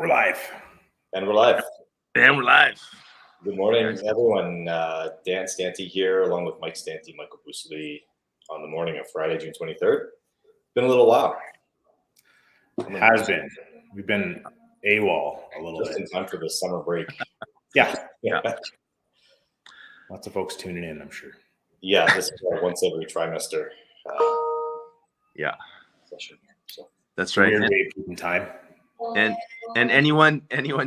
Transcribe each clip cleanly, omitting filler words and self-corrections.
We're live. And we're live. And we're live. Good morning, everyone. Dan Stanty here, along with Mike Stanty, Michael Bussley, on the morning of Friday, June 23rd. Been a little while. It has been. We've been AWOL a little Just bit. in time for the summer break. Yeah. Lots of folks tuning in, I'm sure. Yeah, this is our once every trimester session. So. That's right. Weird way of keeping time. And anyone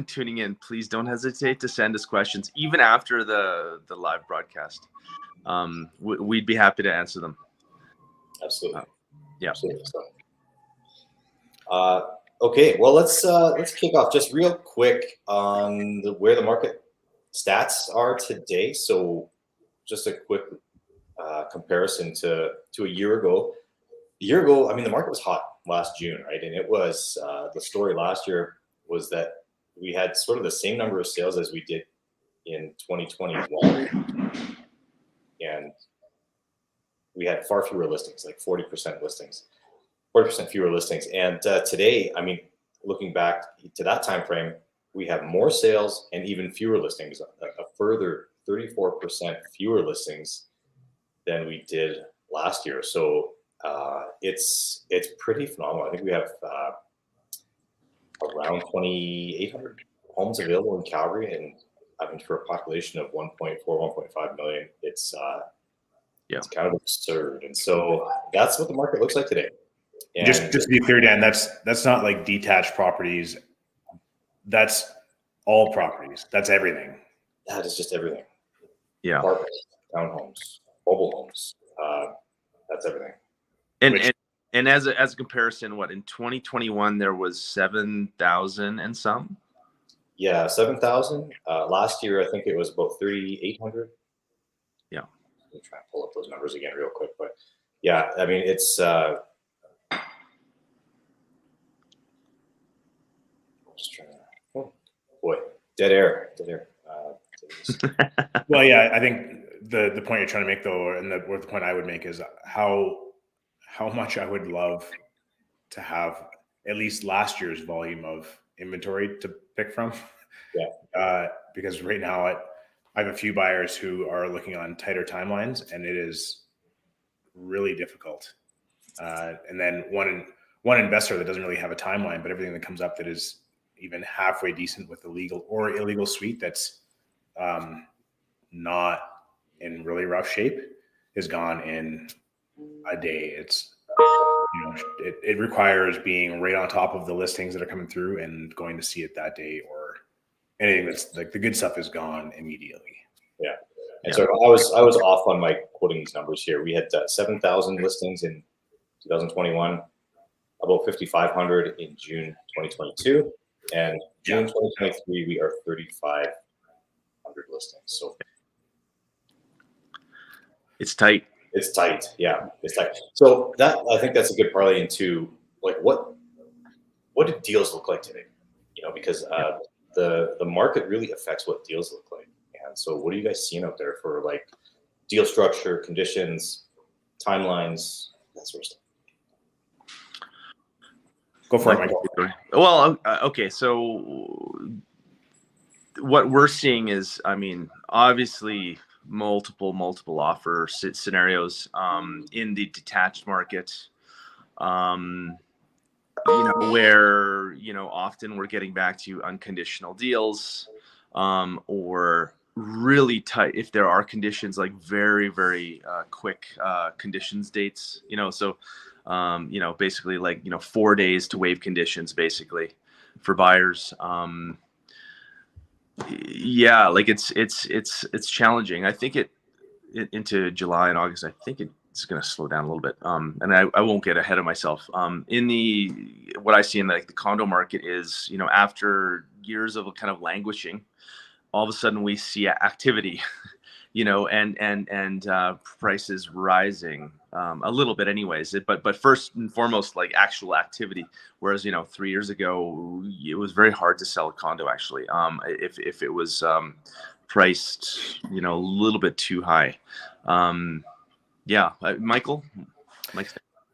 tuning in, please don't hesitate to send us questions, even after the live broadcast. We'd be happy to answer them. Absolutely. Absolutely. So, okay, well let's kick off just real quick on where the market stats are today. So, just a quick comparison to a year ago. A year ago, I mean, the market was hot last June, right? And it was the story last year was that we had sort of the same number of sales as we did in 2021, and we had far fewer listings, like 40% fewer listings. And today, I mean, looking back to that time frame, we have more sales and even fewer listings, a further 34% fewer listings than we did last year. So it's pretty phenomenal. I think we have around 2,800 homes available in Calgary, and I mean, for a population of 1.4, 1.5 million, it's kind of absurd. And so that's what the market looks like today. And just to be clear, Dan, that's not like detached properties. That's all properties. That's everything. That is just everything. Yeah. Apartments, townhomes, mobile homes. That's everything. And as a comparison, what in 2021 there was 7,000 and some? Yeah, 7,000. Last year I think it was about 3,800. Yeah. I'm trying to pull up those numbers again real quick, but yeah, I mean it's just trying to. Oh boy, dead air. Well, yeah, I think the point you're trying to make, though, and the point I would make is how much I would love to have at least last year's volume of inventory to pick from. Yeah. Because right now I have a few buyers who are looking on tighter timelines, and it is really difficult. And then one investor that doesn't really have a timeline, but everything that comes up that is even halfway decent with the legal or illegal suite that's not in really rough shape is gone in a day. It's it requires being right on top of the listings that are coming through and going to see it that day, or anything that's like the good stuff is gone immediately. Yeah. And so I was off on my quoting these numbers here. We had 7,000 listings in 2021, about 5,500 in June 2022, and June 2023 we are 3,500 listings. So it's tight. It's tight. Yeah, it's tight. So that, I think that's a good parlay into like what do deals look like today? Because the market really affects what deals look like. And so what are you guys seeing out there for like deal structure, conditions, timelines, that sort of stuff? Go for it, Michael. Well, okay. So what we're seeing is, I mean, obviously multiple offer scenarios in the detached market, where often we're getting back to unconditional deals, or really tight if there are conditions, like very quick conditions dates, so basically like 4 days to waive conditions basically for buyers. Yeah, like it's challenging. I think it into July and August, I think it's going to slow down a little bit. And I won't get ahead of myself. What I see in the condo market is, after years of kind of languishing, all of a sudden we see activity, and prices rising a little bit anyways. But first and foremost, like actual activity. Whereas, 3 years ago, it was very hard to sell a condo actually, if it was priced, a little bit too high. Michael?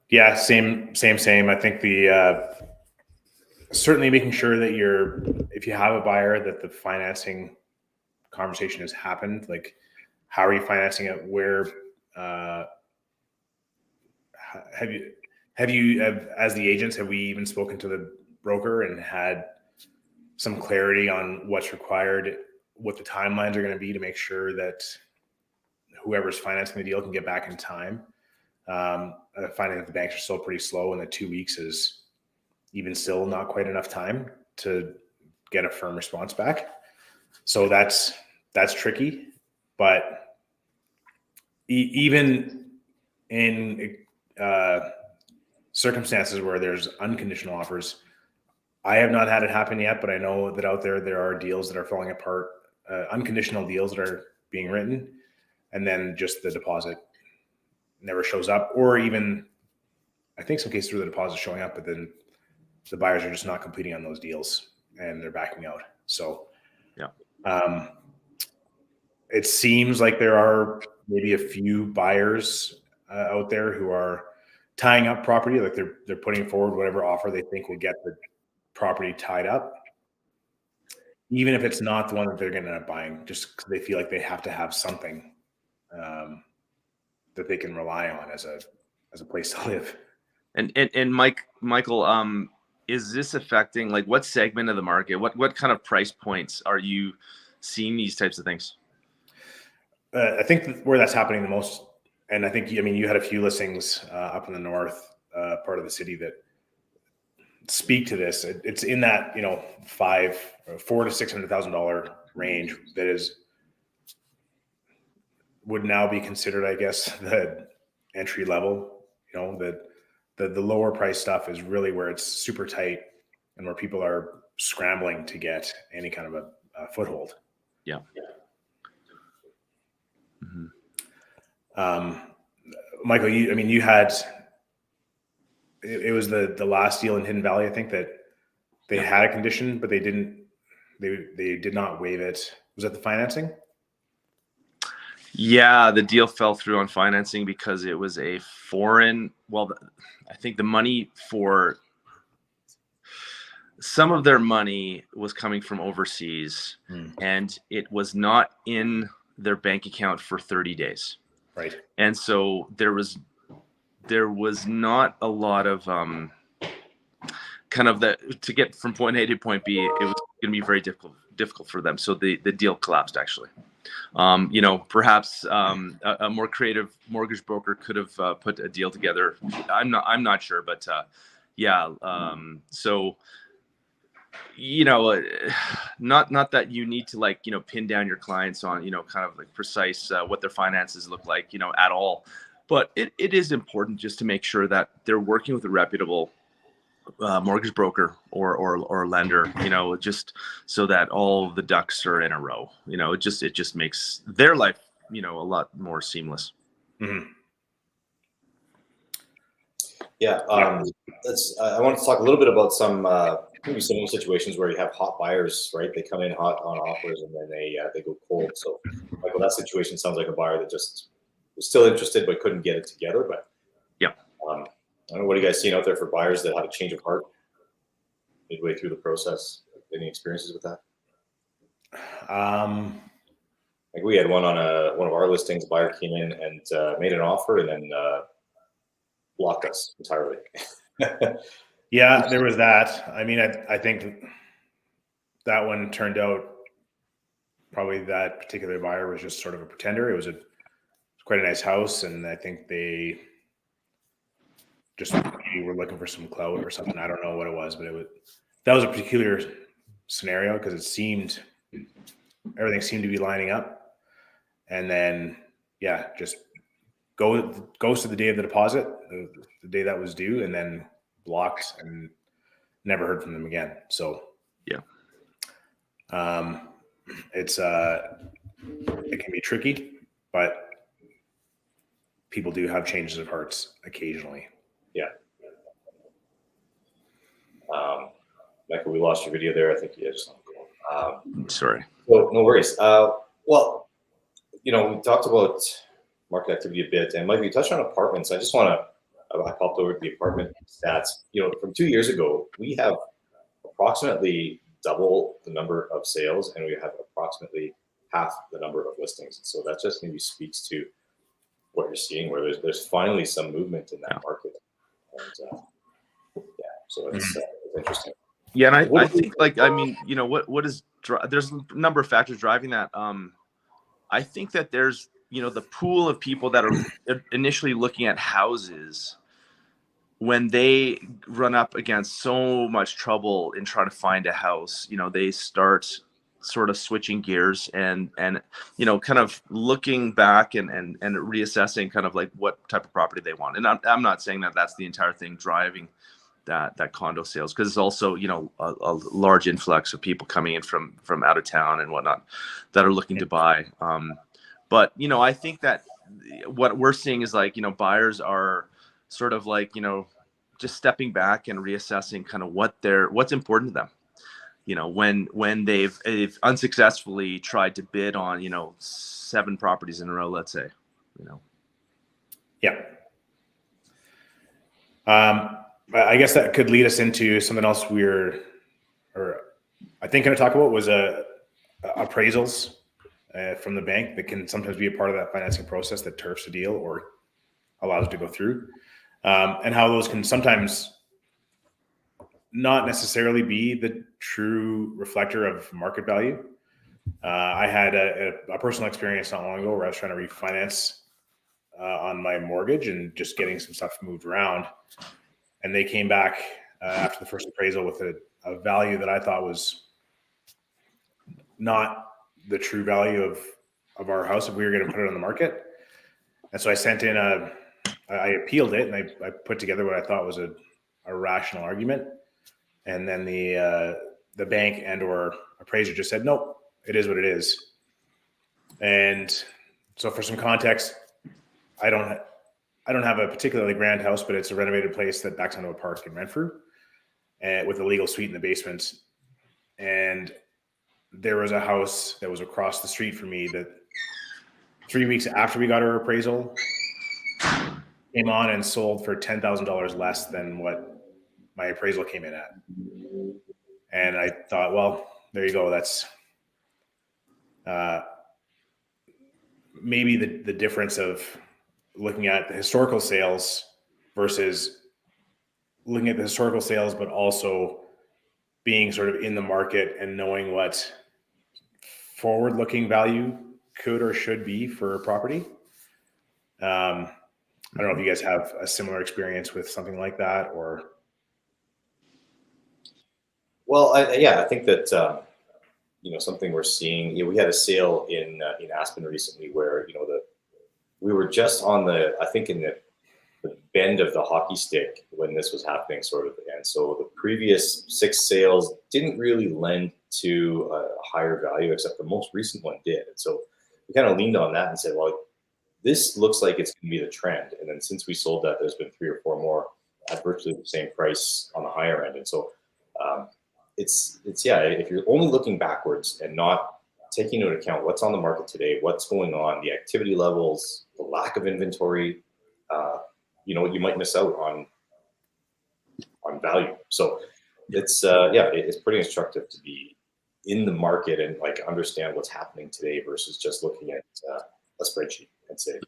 Yeah, same. I think certainly making sure that if you have a buyer, that the financing conversation has happened. Like, how are you financing it? Where have you as the agents, have we even spoken to the broker and had some clarity on what's required, what the timelines are going to be to make sure that whoever's financing the deal can get back in time? Finding that the banks are still pretty slow, and that 2 weeks is even still not quite enough time to get a firm response back. So that's tricky. But even in circumstances where there's unconditional offers, I have not had it happen yet, but I know that out there are deals that are falling apart, unconditional deals that are being written, and then just the deposit never shows up, or even I think some cases where the deposit is showing up, but then the buyers are just not completing on those deals and they're backing out. So it seems like there are maybe a few buyers out there who are tying up property, like they're putting forward whatever offer they think will get the property tied up, even if it's not the one that they're going to end up buying, just because they feel like they have to have something that they can rely on as a place to live. And Michael, is this affecting, like, what segment of the market? What kind of price points are you seeing these types of things? I think where that's happening the most, and I think, you had a few listings up in the north part of the city that speak to this. It's in that $400,000 to $600,000 range that would now be considered, I guess, the entry level. The lower price stuff is really where it's super tight and where people are scrambling to get any kind of a foothold. Yeah. Mm-hmm. Michael, you had, it was the last deal in Hidden Valley, I think, that they had a condition, but they did not waive it. Was that the financing? Yeah, the deal fell through on financing because it was a foreign. Well, I think the money for some of their money was coming from overseas, and it was not in their bank account for 30 days. Right. And so there was not a lot of kind of to get from point A to point B. It was going to be very difficult for them. So the deal collapsed, actually. Perhaps a more creative mortgage broker could have put a deal together. I'm not sure, but so not that you need to pin down your clients on kind of like precise what their finances look like at all, but it is important just to make sure that they're working with a reputable mortgage broker or lender, just so that all the ducks are in a row. It just makes their life, a lot more seamless. Mm-hmm. Yeah. I want to talk a little bit about maybe some situations where you have hot buyers, right? They come in hot on offers and then they go cold. So, Michael, that situation sounds like a buyer that just was still interested but couldn't get it together. But yeah. I don't know, what are you guys seeing out there for buyers that had a change of heart midway through the process? Any experiences with that? Like, we had one on one of our listings. A buyer came in and made an offer and then blocked us entirely. Yeah, there was that. I think that one turned out, probably that particular buyer was just sort of a pretender. It was quite a nice house, and I think they just maybe were looking for some clout or something. I don't know what it was, but that was a peculiar scenario because everything seemed to be lining up, and then just goes to the day of the deposit, the day that was due, and then blocked and never heard from them again. So it can be tricky, but people do have changes of hearts occasionally. Yeah. Michael, we lost your video there. I think you just sorry. Well, no worries. Well, we talked about market activity a bit, and Mike, you touched on apartments. I just want to, I popped over to the apartment stats. From 2 years ago, we have approximately double the number of sales, and we have approximately half the number of listings. So that just maybe speaks to what you're seeing, where there's finally some movement in that market. And so it's interesting. Yeah, and I think, like, I mean, you know, what is there's a number of factors driving that. I think that there's, you know, the pool of people that are initially looking at houses, when they run up against so much trouble in trying to find a house, you know, they start sort of switching gears and you know, kind of looking back and reassessing kind of like what type of property they want. And I'm not saying that that's the entire thing driving that condo sales, because it's also, you know, a large influx of people coming in from out of town and whatnot that are looking to buy. But, you know, I think that what we're seeing is, like, you know, buyers are sort of like, you know, just stepping back and reassessing kind of what's important to them. You know, when they've unsuccessfully tried to bid on, you know, 7 properties in a row, let's say, you know. Yeah. I guess that could lead us into something else I think going to talk about was appraisals from the bank that can sometimes be a part of that financing process that turfs a deal or allows it to go through, and how those can sometimes not necessarily be the true reflector of market value. I had a personal experience not long ago where I was trying to refinance on my mortgage and just getting some stuff moved around. And they came back after the first appraisal with a value that I thought was not the true value of our house if we were going to put it on the market. And so I sent in I appealed it, and I put together what I thought was a rational argument. And then the bank and or appraiser just said, nope, it is what it is. And so for some context, I don't have a particularly grand house, but it's a renovated place that backs onto a park in Renfrew, and with a legal suite in the basement. And there was a house that was across the street from me that 3 weeks after we got our appraisal came on and sold for $10,000 less than what my appraisal came in at. And I thought, well, there you go. That's maybe the difference of looking at the historical sales versus looking at the historical sales, but also being sort of in the market and knowing what forward-looking value could or should be for a property. I don't know if you guys have a similar experience with something like that, or. Well, I think that you know, something we're seeing. You know, we had a sale in Aspen recently where, you know, we were just on I think in the bend of the hockey stick when this was happening, sort of. And so the previous 6 sales didn't really lend to a higher value, except the most recent one did. And so we kind of leaned on that and said, well, this looks like it's going to be the trend. And then since we sold that, there's been 3 or 4 more at virtually the same price on the higher end. And so it's if you're only looking backwards and not taking into account what's on the market today, what's going on, the activity levels, the lack of inventory, you know, you might miss out on value. So it's it's pretty instructive to be in the market and like understand what's happening today versus just looking at a spreadsheet and say.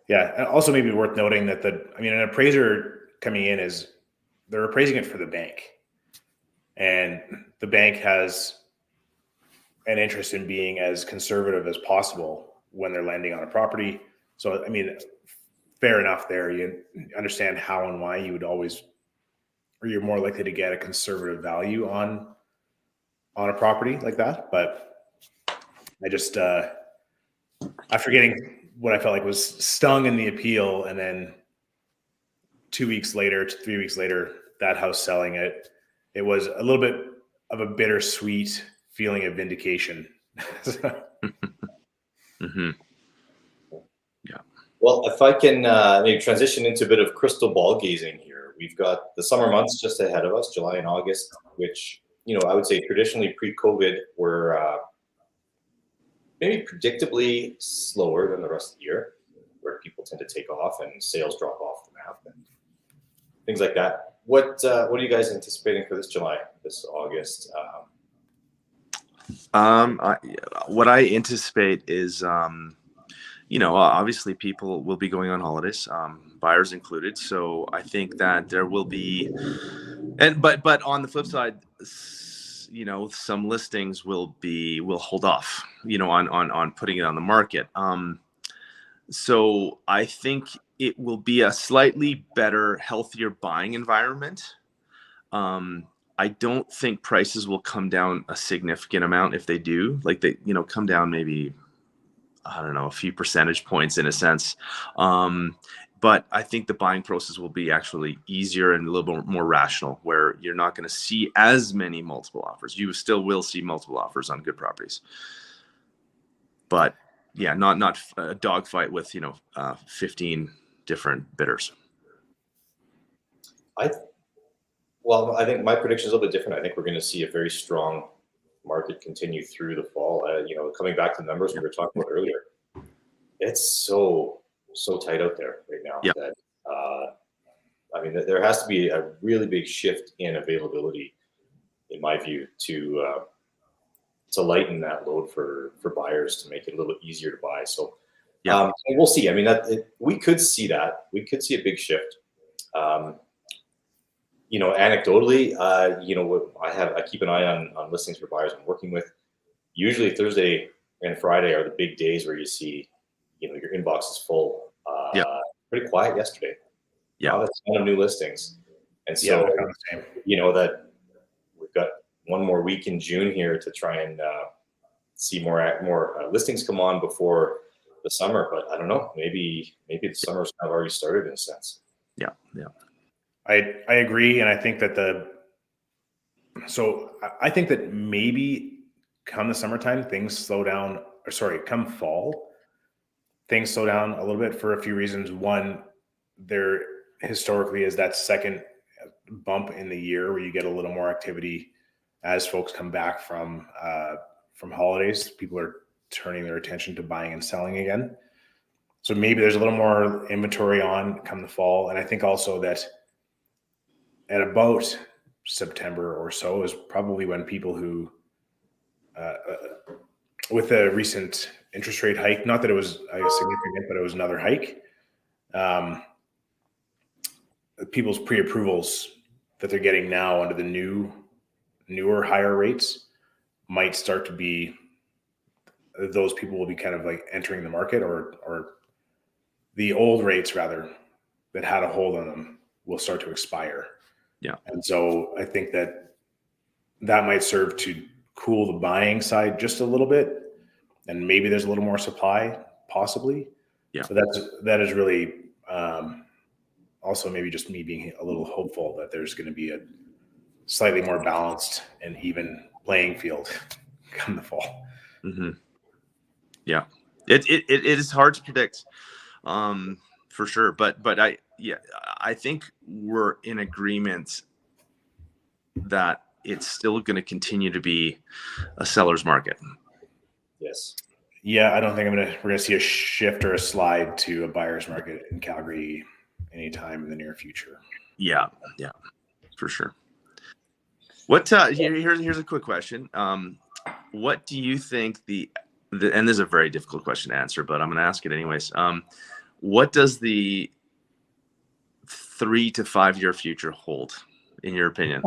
Yeah, and also maybe worth noting that an appraiser coming in they're appraising it for the bank, and the bank has an interest in being as conservative as possible when they're lending on a property. So, I mean, fair enough there. You understand how and why you would always, or you're more likely to get a conservative value on a property like that. But I just, after getting what I felt like was stung in the appeal, and then 2 weeks later, 3 weeks later, that house selling it, it was a little bit of a bittersweet feeling of vindication. Mm-hmm. Yeah. Well, if I can maybe transition into a bit of crystal ball gazing here, we've got the summer months just ahead of us, July and August, which, you know, I would say traditionally pre-COVID were maybe predictably slower than the rest of the year, where people tend to take off and sales drop off the map and things like that. what are you guys anticipating for this July, this August? What I anticipate is, obviously people will be going on holidays, buyers included. So I think that there will be, but on the flip side, some listings will hold off, on putting it on the market. So I think it will be a slightly better, healthier buying environment. I don't think prices will come down a significant amount. If they do, like they, come down maybe, I don't know, a few percentage points in a sense. But I think the buying process will be actually easier and a little bit more rational, where you're not going to see as many multiple offers. You still will see multiple offers on good properties, but yeah, not a dogfight with 15 different bidders. Well, I think my prediction is a little bit different. I think we're going to see a very strong market continue through the fall. Coming back to the numbers we were talking about earlier, it's so tight out there right now that there has to be a really big shift in availability, in my view, to lighten that load for buyers, to make it a little bit easier to buy. So we'll see. We could see that. We could see a big shift. Anecdotally, I keep an eye on listings for buyers I'm working with. Usually Thursday and Friday are the big days where you see, your inbox is full. Pretty quiet yesterday. Yeah, that's a ton of new listings, and so that we've got one more week in June here to try and see more listings come on before the summer. But I don't know. Maybe the summer's kind of already started in a sense. Yeah. I agree, and I think that I think that maybe come the summertime things slow down, come fall things slow down a little bit for a few reasons. One, there historically is that second bump in the year where you get a little more activity as folks come back from holidays. People are turning their attention to buying and selling again. So maybe there's a little more inventory on come the fall. And I think also that at about September or so is probably when people who, with the recent interest rate hike, not that it was significant, but it was another hike, people's pre-approvals that they're getting now under the newer higher rates might start to be, those people will be kind of like entering the market, or the old rates rather that had a hold on them will start to expire. Yeah. And so I think that might serve to cool the buying side just a little bit, and maybe there's a little more supply possibly. Yeah. So that is really also maybe just me being a little hopeful that there's going to be a slightly more balanced and even playing field come the fall. Mm-hmm. Yeah, it is hard to predict, for sure. But I think we're in agreement that it's still going to continue to be a seller's market. Yes. Yeah, I don't think we're going to see a shift or a slide to a buyer's market in Calgary anytime in the near future. Yeah, for sure. What here's a quick question. What do you think and this is a very difficult question to answer, but I'm going to ask it anyways. What does the 3 to 5 year future hold, in your opinion?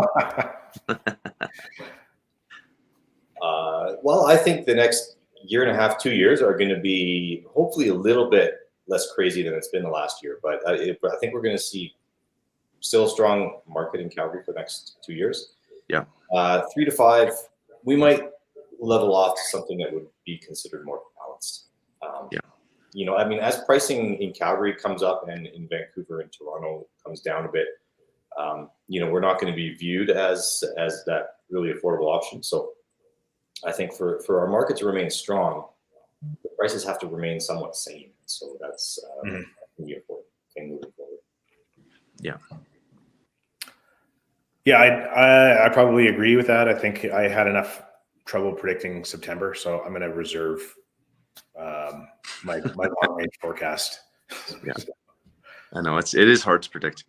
Well, I think the next year and a half, 2 years are going to be hopefully a little bit less crazy than it's been the last year. But I think we're going to see still a strong market in Calgary for the next 2 years. Yeah. 3 to 5, we might level off to something that would be considered more balanced. As pricing in Calgary comes up and in Vancouver and Toronto comes down a bit, we're not going to be viewed as that really affordable option. So I think for our market to remain strong, the prices have to remain somewhat sane. So that's going to be an important thing moving forward. Yeah. Yeah, I probably agree with that. I think I had enough trouble predicting September, so I'm going to reserve my long range forecast. Yeah, I know it is hard to predict.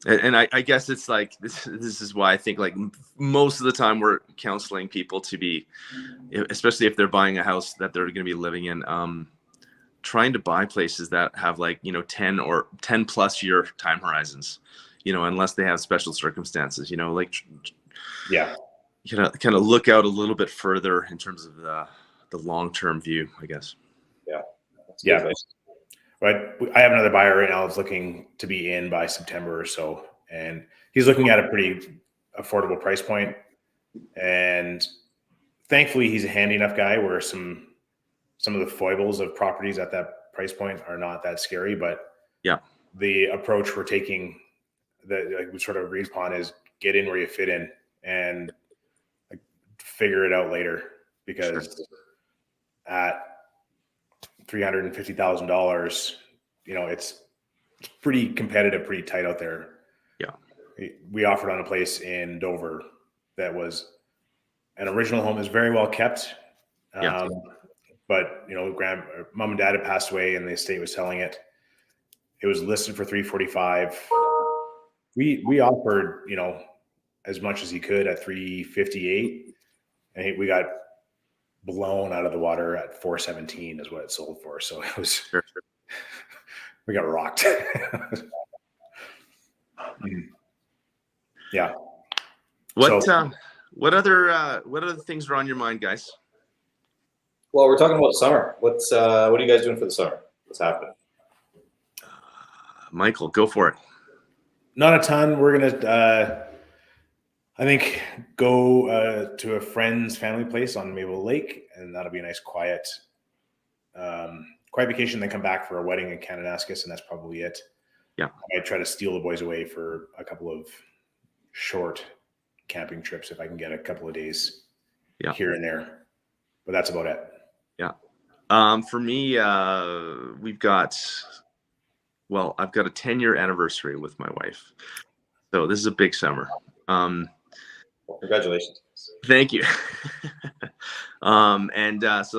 And I guess it's like this is why I think like most of the time we're counseling people to be, especially if they're buying a house that they're going to be living in, trying to buy places that have like, 10 or 10 plus year time horizons, unless they have special circumstances, like Yeah. kind of look out a little bit further in terms of the long-term view, I guess. Yeah. Yeah. But I have another buyer right now that's looking to be in by September or so, and he's looking at a pretty affordable price point. And thankfully, he's a handy enough guy where some of the foibles of properties at that price point are not that scary. But yeah, the approach we're taking that like we sort of agreed upon is get in where you fit in and like, figure it out later, because at $350,000, it's pretty competitive, pretty tight out there. Yeah. We offered on a place in Dover that was an original home, is very well kept. Yeah. But mom and dad had passed away and the estate was selling it. It was listed for $345,000. We offered, as much as he could at $358,000, and we got blown out of the water at $417,000 is what it sold for. So it was, we got rocked. Yeah. What other things are on your mind, guys? Well, we're talking about summer. What are you guys doing for the summer? What's happening? Michael, go for it. Not a ton. We're gonna, I think, go to a friend's family place on Maple Lake, and that'll be a nice quiet vacation. Then come back for a wedding in Kananaskis, and that's probably it. Yeah, I might try to steal the boys away for a couple of short camping trips if I can get a couple of days here and there. But that's about it. Yeah. For me, I've got a 10-year anniversary with my wife. So this is a big summer. Well, congratulations. Thank you. So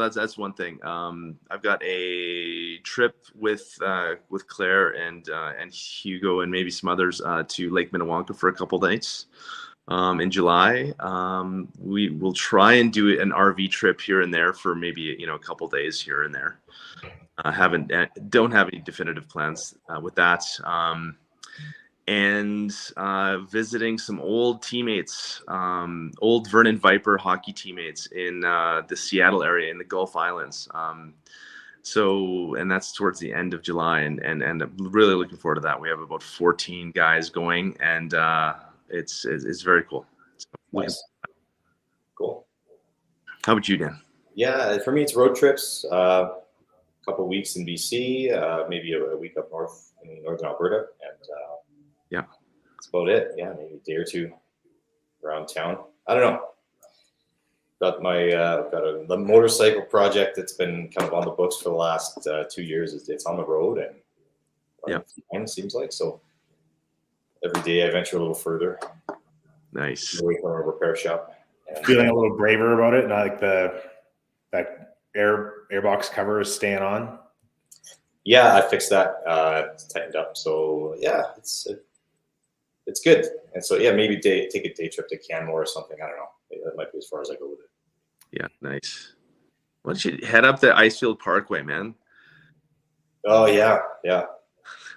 that's one thing. I've got a trip with Claire and Hugo and maybe some others to Lake Minnewanka for a couple days in July. We will try and do an RV trip here and there for maybe a couple days here and there. Don't have any definitive plans with that. And visiting some old teammates, old Vernon Viper hockey teammates in the Seattle area in the Gulf Islands. And that's towards the end of July, and I'm really looking forward to that. We have about 14 guys going, and it's very cool. Nice. Cool. How about you, Dan? Yeah, for me, it's road trips. A couple of weeks in BC, maybe a week up north in northern Alberta, and yeah, that's about it. Yeah, maybe a day or two around town. I don't know. Got the motorcycle project that's been kind of on the books for the last 2 years. It's on the road, and it seems like so. Every day I venture a little further. Nice. Away from a repair shop. And, feeling a little braver about it, not like that airbox cover is staying on. Yeah, I fixed that. It's tightened up. So yeah, it's good. And so yeah, maybe take a day trip to Canmore or something. I don't know. Maybe that might be as far as I go with it. Yeah, nice. Why don't you head up the Icefield Parkway, man? Oh yeah.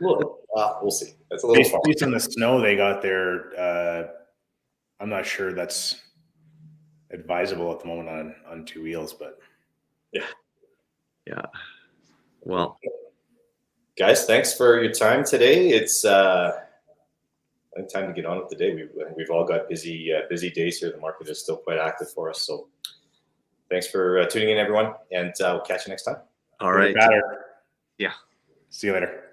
We'll see. That's a little far. Based on the snow they got there, I'm not sure that's advisable at the moment on two wheels, but yeah. Well, guys, thanks for your time today. It's time to get on with the day. We've all got busy days here. The market is still quite active for us. So thanks for tuning in, everyone, and we'll catch you next time. All right. Better. Yeah. See you later.